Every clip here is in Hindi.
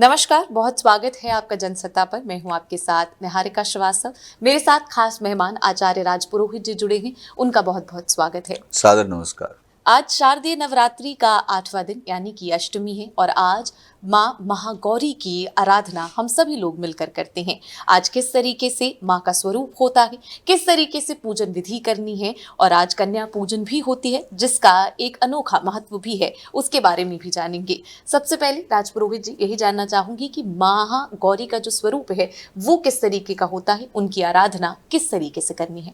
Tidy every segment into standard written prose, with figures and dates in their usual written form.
नमस्कार, बहुत स्वागत है आपका जनसत्ता पर। मैं हूं आपके साथ निहारिका श्रीवास्तव। मेरे साथ खास मेहमान आचार्य राजपुरोहित जी जुड़े हैं, उनका बहुत बहुत स्वागत है। सादर नमस्कार। आज शारदीय नवरात्रि का 8वां दिन यानी कि अष्टमी है और आज माँ महागौरी की आराधना हम सभी लोग मिलकर करते हैं। आज किस तरीके से माँ का स्वरूप होता है, किस तरीके से पूजन विधि करनी है और आज कन्या पूजन भी होती है जिसका एक अनोखा महत्व भी है, उसके बारे में भी जानेंगे। सबसे पहले राजपुरोहित जी, यही जानना चाहूंगी कि महागौरी का जो स्वरूप है वो किस तरीके का होता है, उनकी आराधना किस तरीके से करनी है।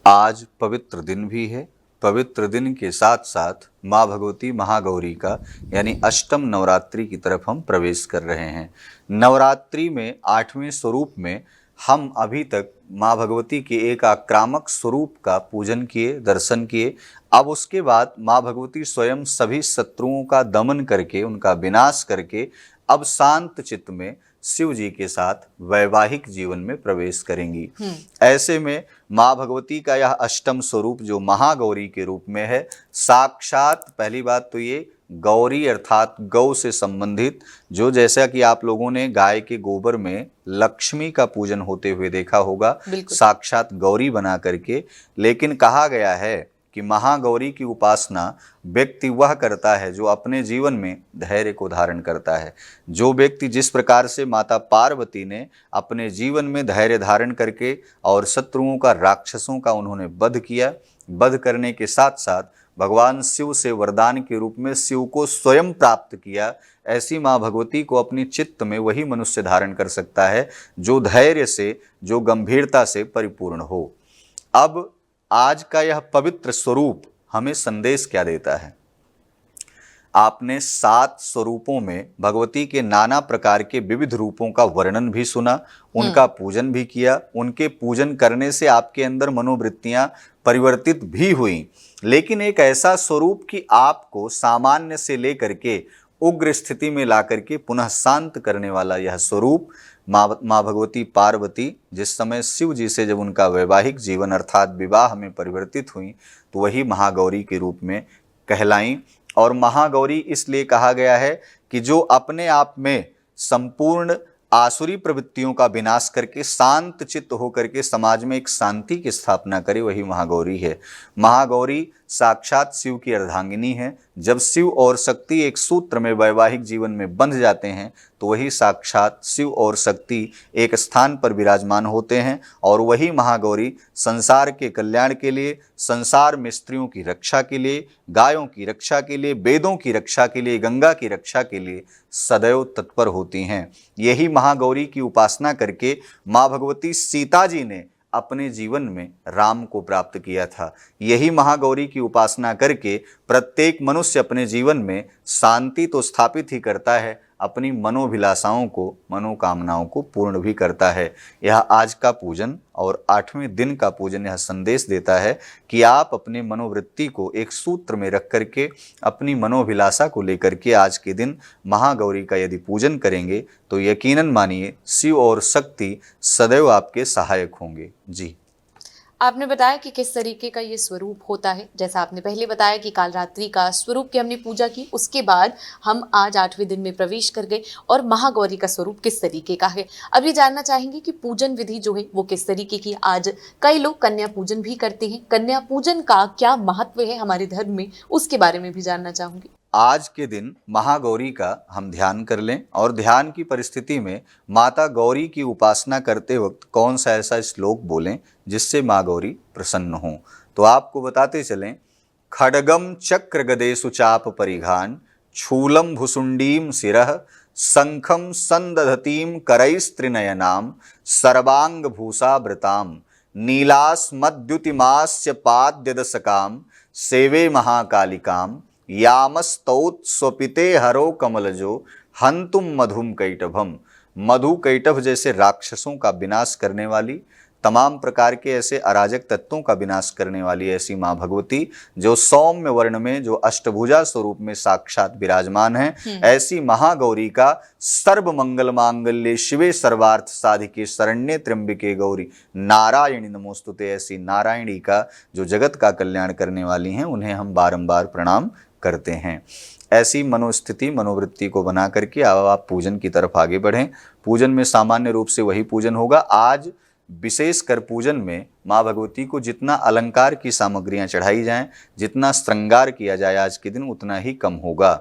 आज पवित्र दिन भी है। पवित्र दिन के साथ साथ माँ भगवती महागौरी का यानी अष्टम नवरात्रि की तरफ हम प्रवेश कर रहे हैं। नवरात्रि में 8वें स्वरूप में हम अभी तक माँ भगवती के एक आक्रामक स्वरूप का पूजन किए, दर्शन किए। अब उसके बाद माँ भगवती स्वयं सभी शत्रुओं का दमन करके, उनका विनाश करके अब शांत चित्त में शिव जी के साथ वैवाहिक जीवन में प्रवेश करेंगी। ऐसे में माँ भगवती का यह अष्टम स्वरूप जो महागौरी के रूप में है, साक्षात पहली बात तो ये गौरी अर्थात गौ से संबंधित, जो जैसा कि आप लोगों ने गाय के गोबर में लक्ष्मी का पूजन होते हुए देखा होगा, साक्षात गौरी बना करके। लेकिन कहा गया है कि महागौरी की उपासना व्यक्ति वह करता है जो अपने जीवन में धैर्य को धारण करता है। जो व्यक्ति जिस प्रकार से माता पार्वती ने अपने जीवन में धैर्य धारण करके और शत्रुओं का, राक्षसों का उन्होंने वध किया, वध करने के साथ साथ भगवान शिव से वरदान के रूप में शिव को स्वयं प्राप्त किया, ऐसी माँ भगवती को अपनी चित्त में वही मनुष्य धारण कर सकता है जो धैर्य से, जो गंभीरता से परिपूर्ण हो। अब आज का यह पवित्र स्वरूप हमें संदेश क्या देता है? आपने 7 स्वरूपों में भगवती के नाना प्रकार के विविध रूपों का वर्णन भी सुना, उनका पूजन भी किया। उनके पूजन करने से आपके अंदर मनोवृत्तियां परिवर्तित भी हुई। लेकिन एक ऐसा स्वरूप कि आपको सामान्य से लेकर के उग्र स्थिति में ला करके पुनः शांत करने वाला यह स्वरूप माँ भगवती पार्वती जिस समय शिव जी से जब उनका वैवाहिक जीवन अर्थात विवाह में परिवर्तित हुई तो वही महागौरी के रूप में कहलाई। और महागौरी इसलिए कहा गया है कि जो अपने आप में संपूर्ण आसुरी प्रवृत्तियों का विनाश करके शांत चित्त होकर के समाज में एक शांति की स्थापना करे, वही महागौरी है। महागौरी साक्षात शिव की अर्धांगिनी है। जब शिव और शक्ति एक सूत्र में वैवाहिक जीवन में बंध जाते हैं तो वही साक्षात शिव और शक्ति एक स्थान पर विराजमान होते हैं और वही महागौरी संसार के कल्याण के लिए, संसार में स्त्रियों की रक्षा के लिए, गायों की रक्षा के लिए, वेदों की रक्षा के लिए, गंगा की रक्षा के लिए सदैव तत्पर होती हैं। यही महागौरी की उपासना करके माँ भगवती सीता जी ने अपने जीवन में राम को प्राप्त किया था। यही महागौरी की उपासना करके प्रत्येक मनुष्य अपने जीवन में शांति तो स्थापित ही करता है, अपनी मनोभिलाषाओं को, मनोकामनाओं को पूर्ण भी करता है। यह आज का पूजन और 8वें दिन का पूजन यह संदेश देता है कि आप अपने मनोवृत्ति को एक सूत्र में रख करके अपनी मनोभिलाषा को लेकर के आज के दिन महागौरी का यदि पूजन करेंगे तो यकीनन मानिए शिव और शक्ति सदैव आपके सहायक होंगे। जी, आपने बताया कि किस तरीके का ये स्वरूप होता है। जैसा आपने पहले बताया कि काल रात्रि का स्वरूप की हमने पूजा की, उसके बाद हम आज 8वें दिन में प्रवेश कर गए और महागौरी का स्वरूप किस तरीके का है। अब ये जानना चाहेंगे कि पूजन विधि जो है वो किस तरीके की। आज कई लोग कन्या पूजन भी करते हैं, कन्या पूजन का क्या महत्व है हमारे धर्म में, उसके बारे में भी जानना चाहूंगी। आज के दिन महागौरी का हम ध्यान कर लें और ध्यान की परिस्थिति में माता गौरी की उपासना करते वक्त कौन सा ऐसा श्लोक बोलें जिससे माँ गौरी प्रसन्न हो। तो आपको बताते चलें, खड्गम चक्र गदेषु चाप परिघान छूलम भुसुंडीम शिरः शंखम संदधतीम करैस्त्रिनयनाम सर्वांग भूषावृताम नीलास्मद्युतिमास्य पाद्यदशकाम सेवे महाकालिकाम यामस्तौत्स्वपिते हरो कमलजो हंतुम मधुम कैटभम। मधु कैटभ जैसे राक्षसों का विनाश करने वाली, तमाम प्रकार के ऐसे अराजक तत्वों का विनाश करने वाली ऐसी माँ भगवती जो सौम्य वर्ण में, जो अष्टभुजा स्वरूप में साक्षात विराजमान है, ऐसी महागौरी का सर्व मंगल मांगल्ये शिवे सर्वार्थ साधिके शरण्ये त्र्यंबिके गौरी नारायणी नमोस्तुते, ऐसी नारायणी का जो जगत का कल्याण करने वाली हैं, उन्हें हम बारंबार प्रणाम करते हैं। ऐसी मनोस्थिति मनोवृत्ति को बना करके अब आप पूजन की तरफ आगे बढ़ें। पूजन में सामान्य रूप से वही पूजन होगा। आज विशेषकर पूजन में माँ भगवती को जितना अलंकार की सामग्रियां चढ़ाई जाएं, जितना श्रृंगार किया जाए आज के दिन, उतना ही कम होगा।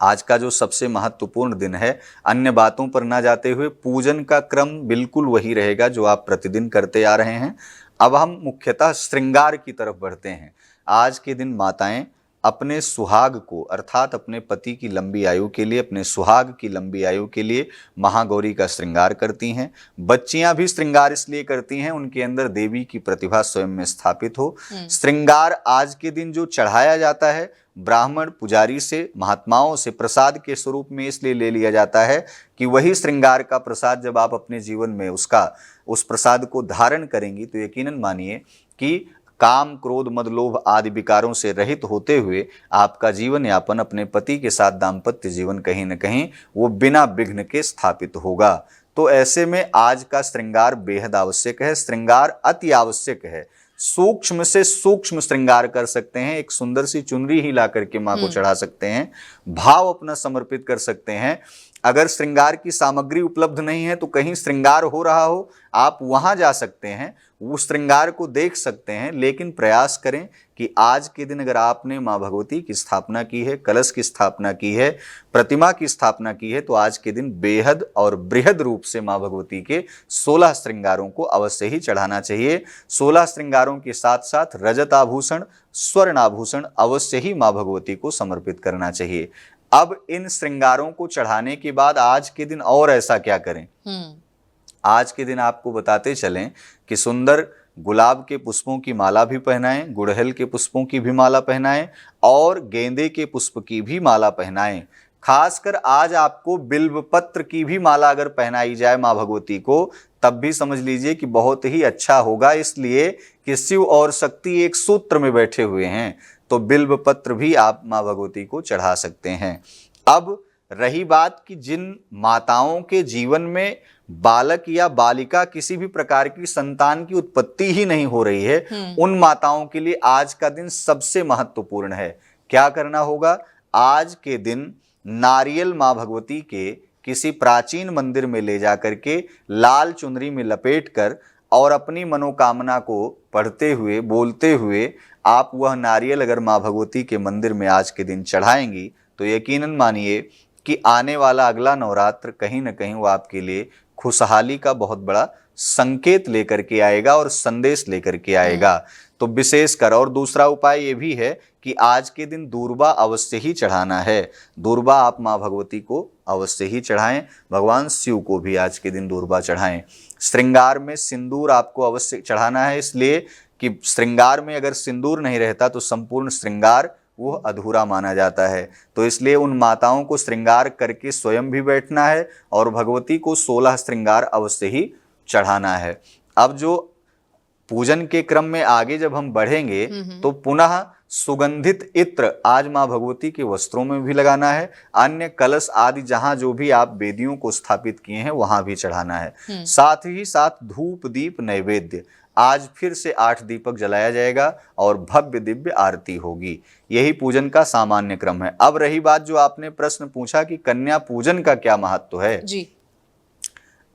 आज का जो सबसे महत्वपूर्ण दिन है, अन्य बातों पर ना जाते हुए पूजन का क्रम बिल्कुल वही रहेगा जो आप प्रतिदिन करते आ रहे हैं। अब हम मुख्यतः श्रृंगार की तरफ बढ़ते हैं। आज के दिन माताएं अपने सुहाग को, अर्थात अपने पति की लंबी आयु के लिए, अपने सुहाग की लंबी आयु के लिए महागौरी का श्रृंगार करती हैं। बच्चियां भी श्रृंगार इसलिए करती हैं, उनके अंदर देवी की प्रतिभा स्वयं में स्थापित हो। श्रृंगार आज के दिन जो चढ़ाया जाता है, ब्राह्मण पुजारी से, महात्माओं से प्रसाद के स्वरूप में इसलिए ले लिया जाता है कि वही श्रृंगार का प्रसाद जब आप अपने जीवन में उस प्रसाद को धारण करेंगी तो यकीनन मानिए कि काम, क्रोध, मद, लोभ आदि विकारों से रहित होते हुए आपका जीवन यापन अपने पति के साथ दाम्पत्य जीवन कहीं न कहीं वो बिना विघ्न के स्थापित होगा। तो ऐसे में आज का श्रृंगार बेहद आवश्यक है। श्रृंगार अति आवश्यक है। सूक्ष्म से सूक्ष्म श्रृंगार कर सकते हैं। एक सुंदर सी चुनरी ही ला करके माँ को चढ़ा सकते हैं, भाव अपना समर्पित कर सकते हैं। अगर श्रृंगार की सामग्री उपलब्ध नहीं है तो कहीं श्रृंगार हो रहा हो, आप वहां जा सकते हैं, उस श्रृंगार को देख सकते हैं। लेकिन प्रयास करें कि आज के दिन अगर आपने माँ भगवती की स्थापना की है, कलश की स्थापना की है, प्रतिमा की स्थापना की है, तो आज के दिन बेहद और बृहद रूप से माँ भगवती के 16 श्रृंगारों को अवश्य ही चढ़ाना चाहिए। 16 श्रृंगारों के साथ साथ रजत आभूषण, स्वर्ण आभूषण अवश्य ही माँ भगवती को समर्पित करना चाहिए। अब इन श्रृंगारों को चढ़ाने के बाद आज के दिन और ऐसा क्या करें? आज के दिन आपको बताते चलें कि सुंदर गुलाब के पुष्पों की माला भी पहनाएं, गुड़हल के पुष्पों की भी माला पहनाएं और गेंदे के पुष्प की भी माला पहनाएं। खासकर आज आपको बिल्व पत्र की भी माला अगर पहनाई जाए माँ भगवती को, तब भी समझ लीजिए कि बहुत ही अच्छा होगा, इसलिए कि शिव और शक्ति एक सूत्र में बैठे हुए हैं। तो बिल्व पत्र भी आप माँ भगवती को चढ़ा सकते हैं। अब रही बात कि जिन माताओं के जीवन में बालक या बालिका किसी भी प्रकार की संतान की उत्पत्ति ही नहीं हो रही है, उन माताओं के लिए आज का दिन सबसे महत्वपूर्ण है। क्या करना होगा? आज के दिन नारियल माँ भगवती के किसी प्राचीन मंदिर में ले जाकर के लाल चुनरी में लपेट कर और अपनी मनोकामना को पढ़ते हुए, बोलते हुए आप वह नारियल अगर माँ भगवती के मंदिर में आज के दिन चढ़ाएंगी तो यकीनन मानिए कि आने वाला अगला नवरात्र कहीं न कहीं वो आपके लिए खुशहाली का बहुत बड़ा संकेत लेकर के आएगा और संदेश लेकर के आएगा। तो विशेषकर और दूसरा उपाय ये भी है कि आज के दिन दूर्बा अवश्य ही चढ़ाना है। दूर्बा आप माँ भगवती को अवश्य ही चढ़ाएं, भगवान शिव को भी आज के दिन दूर्बा चढ़ाएं। श्रृंगार में सिंदूर आपको अवश्य चढ़ाना है, इसलिए कि श्रृंगार में अगर सिंदूर नहीं रहता तो संपूर्ण श्रृंगार वो अधूरा माना जाता है। तो इसलिए उन माताओं को श्रृंगार करके स्वयं भी बैठना है और भगवती को 16 श्रृंगार अवश्य ही चढ़ाना है। अब जो पूजन के क्रम में आगे जब हम बढ़ेंगे तो पुनः सुगंधित इत्र आज माँ भगवती के वस्त्रों में भी लगाना है। अन्य कलश आदि जहां जो भी आप वेदियों को स्थापित किए हैं वहां भी चढ़ाना है। साथ ही साथ धूप दीप नैवेद्य आज फिर से 8 दीपक जलाया जाएगा और भव्य दिव्य आरती होगी। यही पूजन का सामान्य क्रम है। अब रही बात जो आपने प्रश्न पूछा कि कन्या पूजन का क्या महत्व है जी।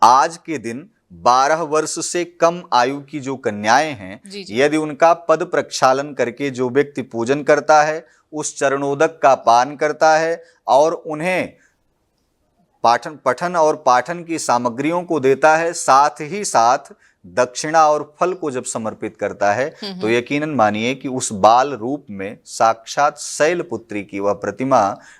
आज के दिन 12 वर्ष से कम आयु की जो कन्याएं हैं, यदि उनका पद प्रक्षालन करके जो व्यक्ति पूजन करता है, उस चरणोदक का पान करता है और उन्हें पठन और पाठन की सामग्रियों को देता है, साथ ही साथ दक्षिणा और फल को जब समर्पित करता है, तो यकीनन मानिए कि उस बाल रूप में साक्षात शैलपुत्री की वह प्रतिमा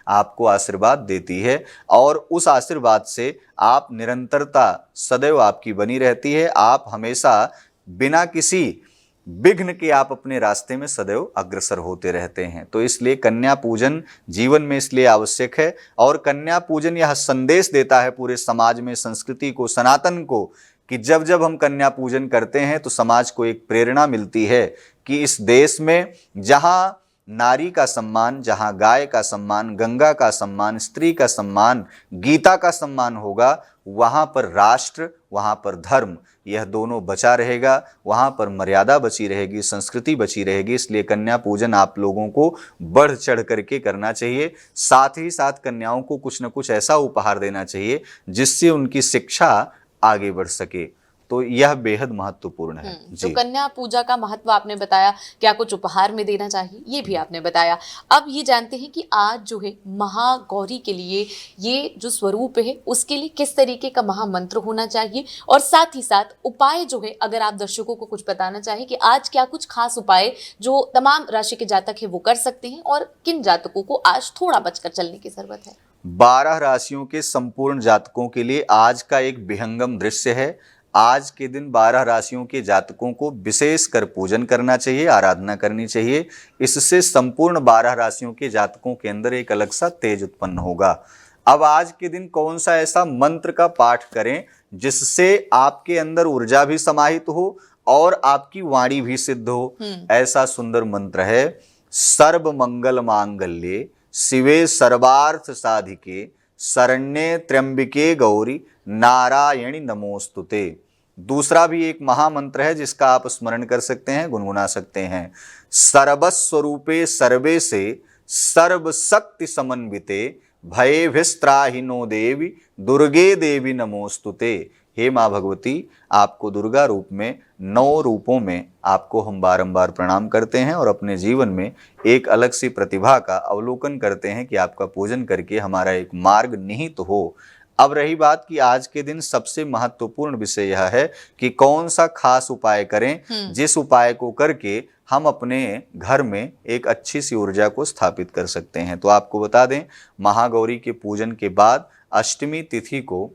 आपको आशीर्वाद देती है और उस आशीर्वाद से आप निरंतरता सदैव आपकी बनी रहती है। आप हमेशा बिना किसी विघ्न के आप अपने रास्ते में सदैव अग्रसर होते रहते हैं। तो इसलिए कन्या पूजन जीवन में इसलिए आवश्यक है और कन्या पूजन यह संदेश देता है पूरे समाज में, संस्कृति को, सनातन को, कि जब जब हम कन्या पूजन करते हैं तो समाज को एक प्रेरणा मिलती है कि इस देश में जहां नारी का सम्मान, जहां गाय का सम्मान, गंगा का सम्मान, स्त्री का सम्मान, गीता का सम्मान होगा, वहाँ पर राष्ट्र, वहाँ पर धर्म, यह दोनों बचा रहेगा, वहाँ पर मर्यादा बची रहेगी, संस्कृति बची रहेगी। इसलिए कन्या पूजन आप लोगों को बढ़ चढ़ करके करना चाहिए। साथ ही साथ कन्याओं को कुछ न कुछ ऐसा उपहार देना चाहिए जिससे उनकी शिक्षा आगे बढ़ सके। तो यह बेहद महत्वपूर्ण है। तो जी। कन्या पूजा का महत्व आपने बताया, क्या कुछ उपहार में देना चाहिए ये भी आपने बताया। अब ये जानते हैं कि आज जो है महागौरी के लिए ये जो स्वरूप है उसके लिए किस तरीके का महामंत्र होना चाहिए, और साथ ही साथ उपाय जो है, अगर आप दर्शकों को कुछ बताना चाहें कि आज क्या कुछ खास उपाय जो तमाम राशि के जातक है वो कर सकते हैं, और किन जातकों को आज थोड़ा बचकर चलने की जरूरत है। 12 राशियों के संपूर्ण जातकों के लिए आज का एक विहंगम दृश्य है। आज के दिन 12 राशियों के जातकों को विशेष कर पूजन करना चाहिए, आराधना करनी चाहिए। इससे संपूर्ण 12 राशियों के जातकों के अंदर एक अलग सा तेज उत्पन्न होगा। अब आज के दिन कौन सा ऐसा मंत्र का पाठ करें जिससे आपके अंदर ऊर्जा भी समाहित हो और आपकी वाणी भी सिद्ध हो। ऐसा सुंदर मंत्र है, सर्व मंगल मांगल्ये शिवे सर्वार्थ साधिके शरण्ये त्र्यंबिके गौरी नारायणी नमोस्तुते। दूसरा भी एक महामंत्र है जिसका आप स्मरण कर सकते हैं, गुनगुना सकते हैं। सर्वस्वरूपे सर्वे से सर्वशक्ति समन्विते भयेभिस्त्राहिनो देवी दुर्गे देवी नमोस्तुते। हे माँ भगवती, आपको दुर्गा रूप में 9 रूपों में आपको हम बारंबार प्रणाम करते हैं और अपने जीवन में एक अलग सी प्रतिभा का अवलोकन करते हैं कि आपका पूजन करके हमारा एक मार्ग निहित हो। अब रही बात कि आज के दिन सबसे महत्वपूर्ण विषय यह है कि कौन सा खास उपाय करें जिस उपाय को करके हम अपने घर में एक अच्छी सी ऊर्जा को स्थापित कर सकते हैं। तो आपको बता दें, महागौरी के पूजन के बाद अष्टमी तिथि को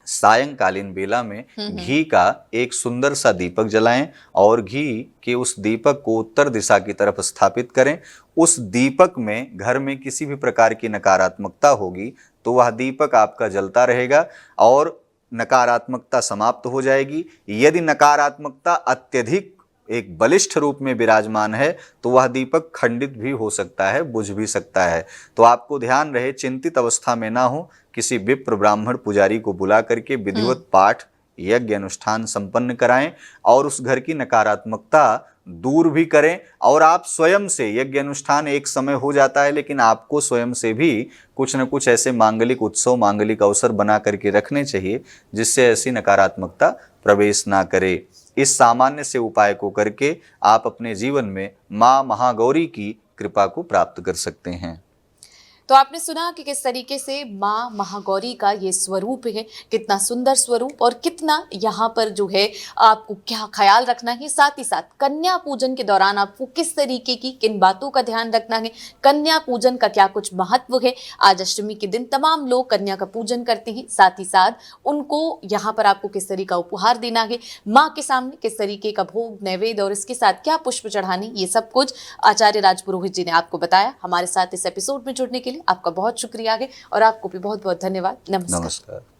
सायंकालीन बेला में घी का एक सुंदर सा दीपक जलाएं और घी के उस दीपक को उत्तर दिशा की तरफ स्थापित करें। उस दीपक में घर में किसी भी प्रकार की नकारात्मकता होगी तो वह दीपक आपका जलता रहेगा और नकारात्मकता समाप्त हो जाएगी। यदि नकारात्मकता अत्यधिक एक बलिष्ठ रूप में विराजमान है तो वह दीपक खंडित भी हो सकता है, बुझ भी सकता है। तो आपको ध्यान रहे, चिंतित अवस्था में ना हो, किसी विप्र ब्राह्मण पुजारी को बुला करके विधिवत पाठ यज्ञ अनुष्ठान संपन्न कराएं और उस घर की नकारात्मकता दूर भी करें। और आप स्वयं से, यज्ञ अनुष्ठान एक समय हो जाता है लेकिन आपको स्वयं से भी कुछ न कुछ ऐसे मांगलिक उत्सव, मांगलिक अवसर बना करके रखने चाहिए जिससे ऐसी नकारात्मकता प्रवेश ना करे। इस सामान्य से उपाय को करके आप अपने जीवन में माँ महागौरी की कृपा को प्राप्त कर सकते हैं। तो आपने सुना कि किस तरीके से माँ महागौरी का ये स्वरूप है, कितना सुंदर स्वरूप, और कितना यहाँ पर जो है आपको क्या ख्याल रखना है। साथ ही साथ कन्या पूजन के दौरान आपको किस तरीके की किन बातों का ध्यान रखना है, कन्या पूजन का क्या कुछ महत्व है। आज अष्टमी के दिन तमाम लोग कन्या का पूजन करते हैं, साथ ही साथ उनको यहाँ पर आपको किस तरीके का उपहार देना है, माँ के सामने किस तरीके का भोग नैवेद्य और इसके साथ क्या पुष्प चढ़ाने, ये सब कुछ आचार्य राजपुरोहित जी ने आपको बताया। हमारे साथ इस एपिसोड में जुड़ने के लिए आपका बहुत शुक्रिया है और आपको भी बहुत बहुत धन्यवाद। नमस्कार।